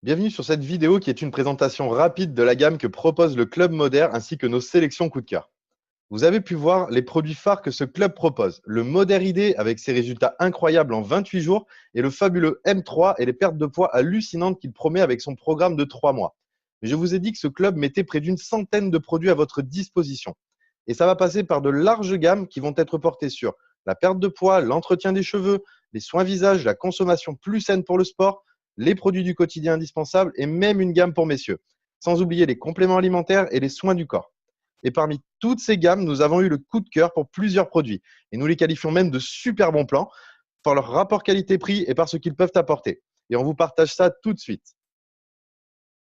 Bienvenue sur cette vidéo qui est une présentation rapide de la gamme que propose le Club Moder ainsi que nos sélections coup de cœur. Vous avez pu voir les produits phares que ce club propose. Le Moder ID avec ses résultats incroyables en 28 jours et le fabuleux M3 et les pertes de poids hallucinantes qu'il promet avec son programme de 3 mois. Mais je vous ai dit que ce club mettait près d'une centaine de produits à votre disposition. Et ça va passer par de larges gammes qui vont être portées sur la perte de poids, l'entretien des cheveux, les soins visage, la consommation plus saine pour le sport, les produits du quotidien indispensables et même une gamme pour messieurs. Sans oublier les compléments alimentaires et les soins du corps. Et parmi toutes ces gammes, nous avons eu le coup de cœur pour plusieurs produits. Et nous les qualifions même de super bons plans par leur rapport qualité-prix et par ce qu'ils peuvent apporter. Et on vous partage ça tout de suite.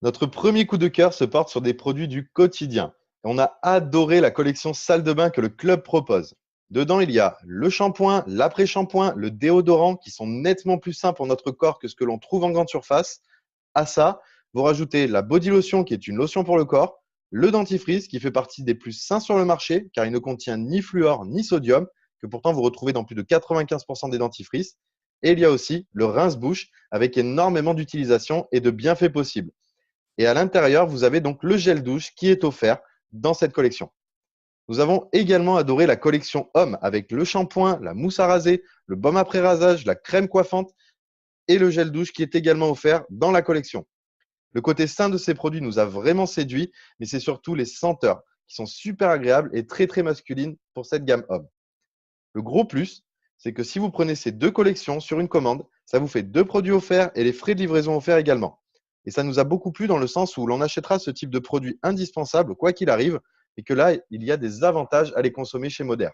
Notre premier coup de cœur se porte sur des produits du quotidien. On a adoré la collection salle de bain que le club propose. Dedans, il y a le shampoing, l'après-shampoing, le déodorant qui sont nettement plus sains pour notre corps que ce que l'on trouve en grande surface. À ça, vous rajoutez la body lotion qui est une lotion pour le corps, le dentifrice qui fait partie des plus sains sur le marché car il ne contient ni fluor ni sodium, que pourtant vous retrouvez dans plus de 95% des dentifrices. Et il y a aussi le rince-bouche avec énormément d'utilisation et de bienfaits possibles. Et à l'intérieur, vous avez donc le gel douche qui est offert dans cette collection. Nous avons également adoré la collection homme avec le shampoing, la mousse à raser, le baume après rasage, la crème coiffante et le gel douche qui est également offert dans la collection. Le côté sain de ces produits nous a vraiment séduits, mais c'est surtout les senteurs qui sont super agréables et très très masculines pour cette gamme homme. Le gros plus, c'est que si vous prenez ces deux collections sur une commande, ça vous fait deux produits offerts et les frais de livraison offerts également. Et ça nous a beaucoup plu dans le sens où l'on achètera ce type de produit indispensable quoi qu'il arrive et que là, il y a des avantages à les consommer chez Moder.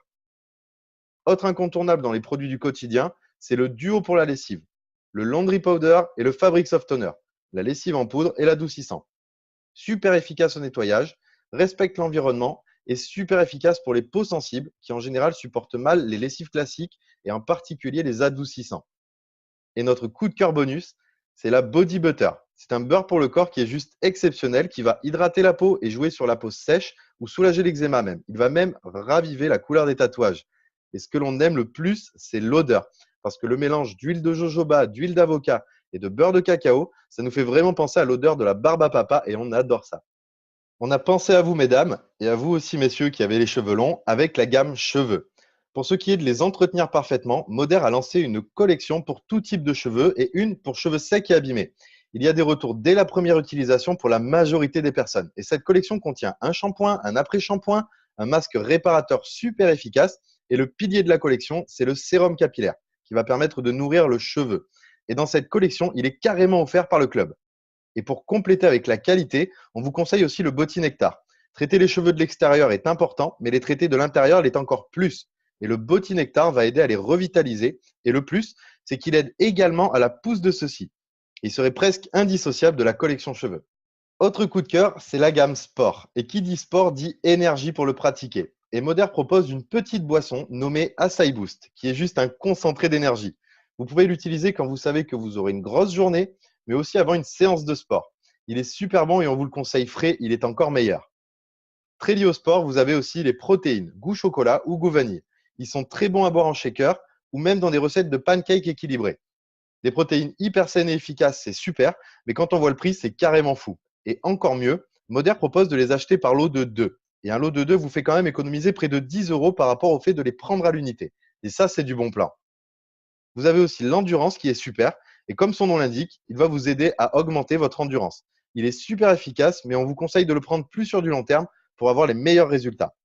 Autre incontournable dans les produits du quotidien, c'est le duo pour la lessive, le Laundry Powder et le Fabric Softener, la lessive en poudre et l'adoucissant. Super efficace au nettoyage, respecte l'environnement et super efficace pour les peaux sensibles qui en général supportent mal les lessives classiques et en particulier les adoucissants. Et notre coup de cœur bonus, c'est la Body Butter. C'est un beurre pour le corps qui est juste exceptionnel, qui va hydrater la peau et jouer sur la peau sèche ou soulager l'eczéma même. Il va même raviver la couleur des tatouages. Et ce que l'on aime le plus, c'est l'odeur. Parce que le mélange d'huile de jojoba, d'huile d'avocat et de beurre de cacao, ça nous fait vraiment penser à l'odeur de la barbe à papa et on adore ça. On a pensé à vous, mesdames, et à vous aussi, messieurs, qui avez les cheveux longs, avec la gamme cheveux. Pour ce qui est de les entretenir parfaitement, Moder a lancé une collection pour tout type de cheveux et une pour cheveux secs et abîmés. Il y a des retours dès la première utilisation pour la majorité des personnes. Et cette collection contient un shampoing, un après-shampoing, un masque réparateur super efficace. Et le pilier de la collection, c'est le sérum capillaire, qui va permettre de nourrir le cheveu. Et dans cette collection, il est carrément offert par le club. Et pour compléter avec la qualité, on vous conseille aussi le Botti Nectar. Traiter les cheveux de l'extérieur est important, mais les traiter de l'intérieur l'est encore plus. Et le Botti Nectar va aider à les revitaliser. Et le plus, c'est qu'il aide également à la pousse de ceux-ci. Il serait presque indissociable de la collection cheveux. Autre coup de cœur, c'est la gamme sport. Et qui dit sport dit énergie pour le pratiquer. Et Moder propose une petite boisson nommée Acai Boost, qui est juste un concentré d'énergie. Vous pouvez l'utiliser quand vous savez que vous aurez une grosse journée, mais aussi avant une séance de sport. Il est super bon et on vous le conseille frais, il est encore meilleur. Très lié au sport, vous avez aussi les protéines, goût chocolat ou goût vanille. Ils sont très bons à boire en shaker ou même dans des recettes de pancakes équilibrés. Des protéines hyper saines et efficaces, c'est super, mais quand on voit le prix, c'est carrément fou. Et encore mieux, Moder propose de les acheter par lot de 2. Et un lot de 2 vous fait quand même économiser près de 10 € par rapport au fait de les prendre à l'unité. Et ça, c'est du bon plan. Vous avez aussi l'endurance qui est super. Et comme son nom l'indique, il va vous aider à augmenter votre endurance. Il est super efficace, mais on vous conseille de le prendre plus sur du long terme pour avoir les meilleurs résultats.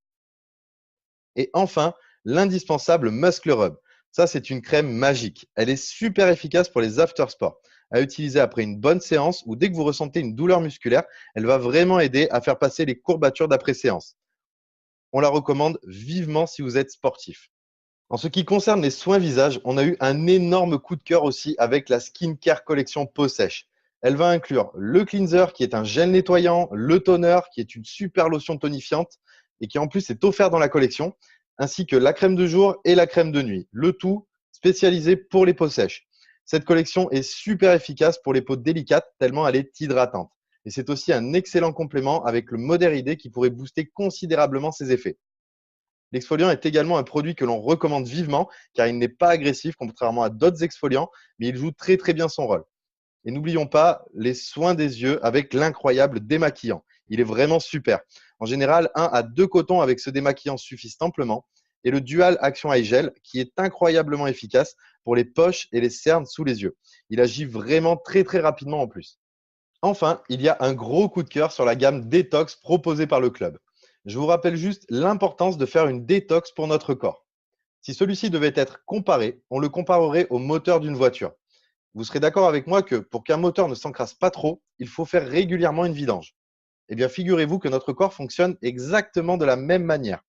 Et enfin, l'indispensable Muscle Rub. Ça, c'est une crème magique. Elle est super efficace pour les after sports. À utiliser après une bonne séance ou dès que vous ressentez une douleur musculaire, elle va vraiment aider à faire passer les courbatures d'après-séance. On la recommande vivement si vous êtes sportif. En ce qui concerne les soins visage, on a eu un énorme coup de cœur aussi avec la Skincare Collection Peau Sèche. Elle va inclure le cleanser qui est un gel nettoyant, le toner qui est une super lotion tonifiante et qui en plus est offert dans la collection, ainsi que la crème de jour et la crème de nuit. Le tout spécialisé pour les peaux sèches. Cette collection est super efficace pour les peaux délicates tellement elle est hydratante. Et c'est aussi un excellent complément avec le Moder ID qui pourrait booster considérablement ses effets. L'exfoliant est également un produit que l'on recommande vivement car il n'est pas agressif contrairement à d'autres exfoliants, mais il joue très très bien son rôle. Et n'oublions pas les soins des yeux avec l'incroyable démaquillant. Il est vraiment super. En général, 1 à 2 cotons avec ce démaquillant suffisent amplement. Et le Dual Action Eye Gel qui est incroyablement efficace pour les poches et les cernes sous les yeux. Il agit vraiment très très rapidement en plus. Enfin, il y a un gros coup de cœur sur la gamme détox proposée par le club. Je vous rappelle juste l'importance de faire une détox pour notre corps. Si celui-ci devait être comparé, on le comparerait au moteur d'une voiture. Vous serez d'accord avec moi que pour qu'un moteur ne s'encrasse pas trop, il faut faire régulièrement une vidange. Eh bien, figurez-vous que notre corps fonctionne exactement de la même manière.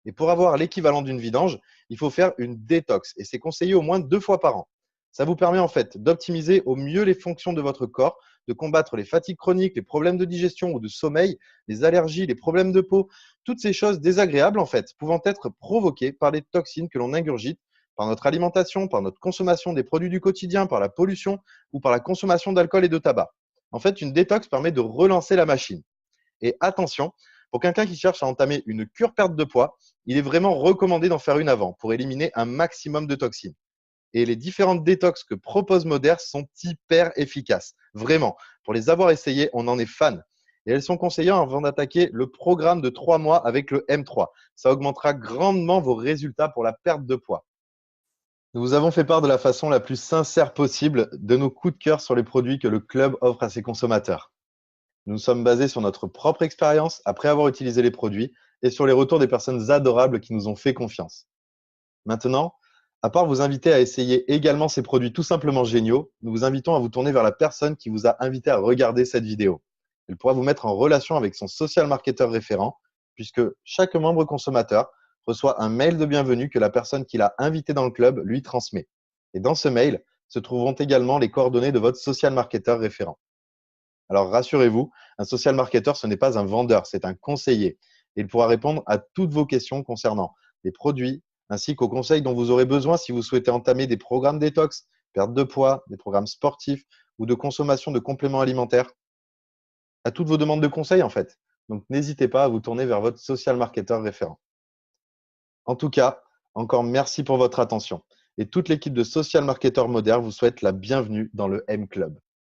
Et pour avoir l'équivalent d'une vidange, il faut faire une détox et c'est conseillé au moins 2 fois par an. Ça vous permet en fait d'optimiser au mieux les fonctions de votre corps, de combattre les fatigues chroniques, les problèmes de digestion ou de sommeil, les allergies, les problèmes de peau, toutes ces choses désagréables en fait, pouvant être provoquées par les toxines que l'on ingurgite, par notre alimentation, par notre consommation des produits du quotidien, par la pollution ou par la consommation d'alcool et de tabac. En fait, une détox permet de relancer la machine. Et attention, pour quelqu'un qui cherche à entamer une cure perte de poids, il est vraiment recommandé d'en faire une avant pour éliminer un maximum de toxines. Et les différentes détox que propose Moder sont hyper efficaces. Vraiment, pour les avoir essayées, on en est fan. Et elles sont conseillées avant d'attaquer le programme de 3 mois avec le M3. Ça augmentera grandement vos résultats pour la perte de poids. Nous vous avons fait part de la façon la plus sincère possible de nos coups de cœur sur les produits que le club offre à ses consommateurs. Nous sommes basés sur notre propre expérience après avoir utilisé les produits et sur les retours des personnes adorables qui nous ont fait confiance. Maintenant, à part vous inviter à essayer également ces produits tout simplement géniaux, nous vous invitons à vous tourner vers la personne qui vous a invité à regarder cette vidéo. Elle pourra vous mettre en relation avec son social marketer référent, puisque chaque membre consommateur reçoit un mail de bienvenue que la personne qui l'a invité dans le club lui transmet. Et dans ce mail se trouveront également les coordonnées de votre social marketer référent. Alors rassurez-vous, un social marketer, ce n'est pas un vendeur, c'est un conseiller. Il pourra répondre à toutes vos questions concernant les produits, ainsi qu'aux conseils dont vous aurez besoin si vous souhaitez entamer des programmes détox, perte de poids, des programmes sportifs ou de consommation de compléments alimentaires, à toutes vos demandes de conseils en fait. Donc n'hésitez pas à vous tourner vers votre social marketer référent. En tout cas, encore merci pour votre attention. Et toute l'équipe de Social Marketer Moderne vous souhaite la bienvenue dans le M Club.